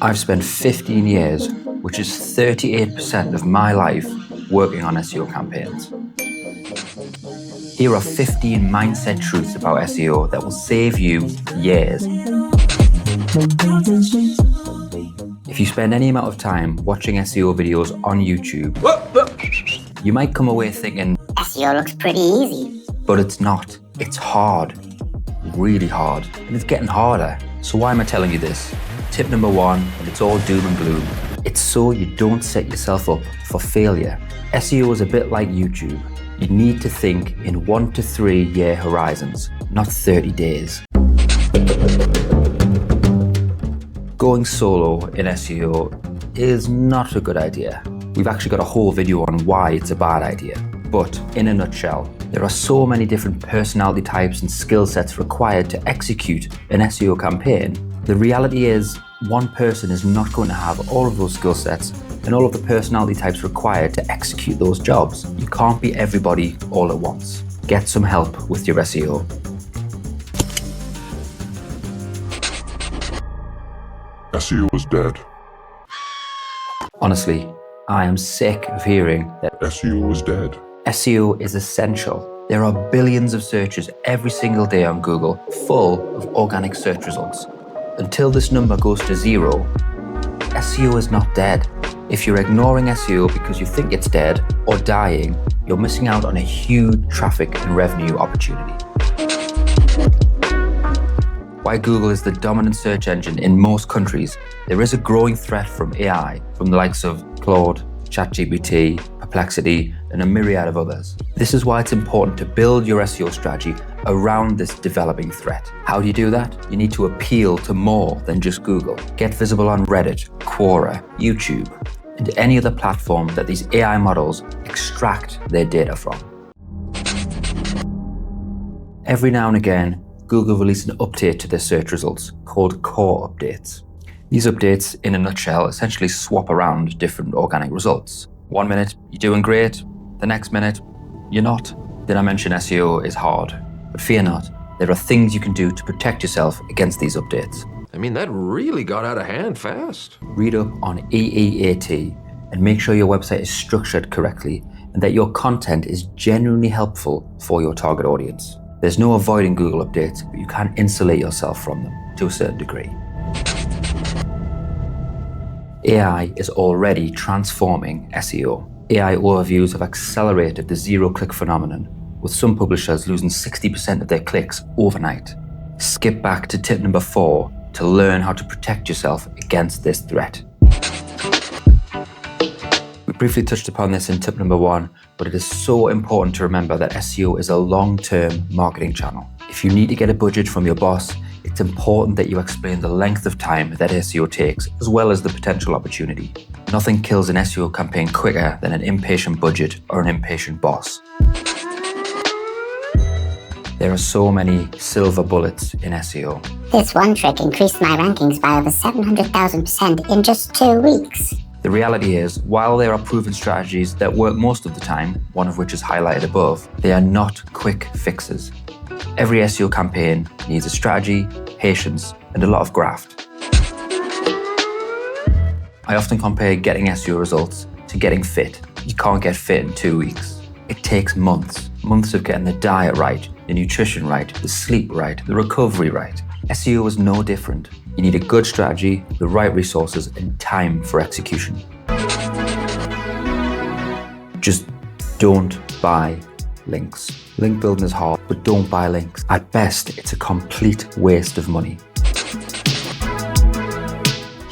I've spent 15 years, which is 38% of my life, working on SEO campaigns. Here are 15 mindset truths about SEO that will save you years. If you spend any amount of time watching SEO videos on YouTube, you might come away thinking, SEO looks pretty easy. But it's not. It's hard. Really hard. And it's getting harder. So why am I telling you this? Tip number 1, and it's all doom and gloom. It's so you don't set yourself up for failure. SEO is a bit like YouTube. You need to think in 1 to 3 year horizons, not 30 days. Going solo in SEO is not a good idea. We've actually got a whole video on why it's a bad idea. But in a nutshell, there are so many different personality types and skill sets required to execute an SEO campaign. The reality is, one person is not going to have all of those skill sets and all of the personality types required to execute those jobs. You can't be everybody all at once. Get some help with your SEO. SEO is dead. Honestly, I am sick of hearing that SEO is dead. SEO is essential. There are billions of searches every single day on Google, full of organic search results. Until this number goes to 0, SEO is not dead. If you're ignoring SEO because you think it's dead or dying, you're missing out on a huge traffic and revenue opportunity. While Google is the dominant search engine in most countries, there is a growing threat from AI, from the likes of Claude, ChatGPT, Perplexity, and a myriad of others. This is why it's important to build your SEO strategy around this developing threat. How do you do that? You need to appeal to more than just Google. Get visible on Reddit, Quora, YouTube, and any other platform that these AI models extract their data from. Every now and again, Google release an update to their search results called core updates. These updates, in a nutshell, essentially swap around different organic results. 1 minute, you're doing great. The next minute, you're not. Did I mention SEO is hard? But fear not, there are things you can do to protect yourself against these updates. I mean, that really got out of hand fast. Read up on EEAT and make sure your website is structured correctly and that your content is genuinely helpful for your target audience. There's no avoiding Google updates, but you can insulate yourself from them to a certain degree. AI is already transforming SEO. AI overviews have accelerated the zero-click phenomenon, with some publishers losing 60% of their clicks overnight. Skip back to tip number 4 to learn how to protect yourself against this threat. We briefly touched upon this in tip number 1, but it is so important to remember that SEO is a long-term marketing channel. If you need to get a budget from your boss, it's important that you explain the length of time that SEO takes, as well as the potential opportunity. Nothing kills an SEO campaign quicker than an impatient budget or an impatient boss. There are so many silver bullets in SEO. This one trick increased my rankings by over 700,000% in just 2 weeks. The reality is, while there are proven strategies that work most of the time, one of which is highlighted above, they are not quick fixes. Every SEO campaign needs a strategy, patience, and a lot of graft. I often compare getting SEO results to getting fit. You can't get fit in 2 weeks. It takes months. Months of getting the diet right, the nutrition right, the sleep right, the recovery right. SEO is no different. You need a good strategy, the right resources, and time for execution. Just don't buy links. Link building is hard, but don't buy links. At best, it's a complete waste of money.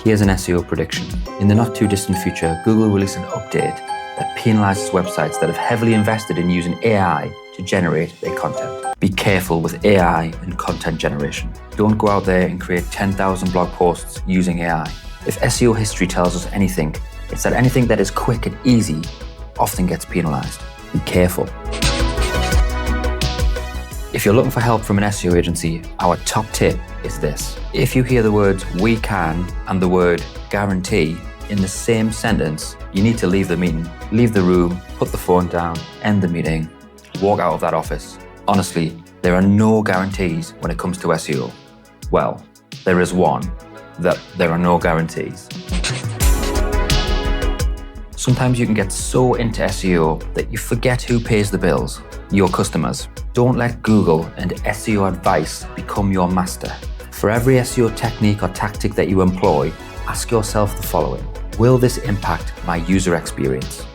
Here's an SEO prediction. In the not too distant future, Google will release an update that penalizes websites that have heavily invested in using AI to generate their content. Be careful with AI and content generation. Don't go out there and create 10,000 blog posts using AI. If SEO history tells us anything, it's that anything that is quick and easy often gets penalized. Be careful. If you're looking for help from an SEO agency, our top tip is this. If you hear the words "we can" and the word "guarantee" in the same sentence, you need to leave the meeting. Leave the room, put the phone down, end the meeting, walk out of that office. Honestly, there are no guarantees when it comes to SEO. Well, there is one. that there are no guarantees. Sometimes you can get so into SEO that you forget who pays the bills, your customers. Don't let Google and SEO advice become your master. For every SEO technique or tactic that you employ, ask yourself the following: will this impact my user experience?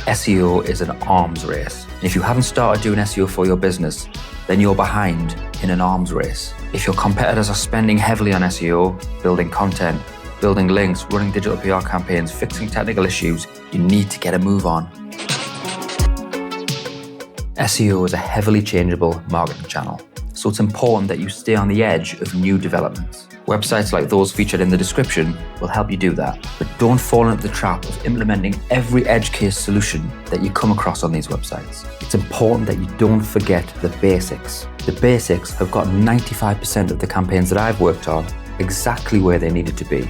SEO is an arms race. If you haven't started doing SEO for your business, then you're behind in an arms race. If your competitors are spending heavily on SEO, building content, building links, running digital PR campaigns, fixing technical issues, you need to get a move on. SEO is a heavily changeable marketing channel, so it's important that you stay on the edge of new developments. Websites like those featured in the description will help you do that, but don't fall into the trap of implementing every edge case solution that you come across on these websites. It's important that you don't forget the basics. The basics have got 95% of the campaigns that I've worked on exactly where they needed to be.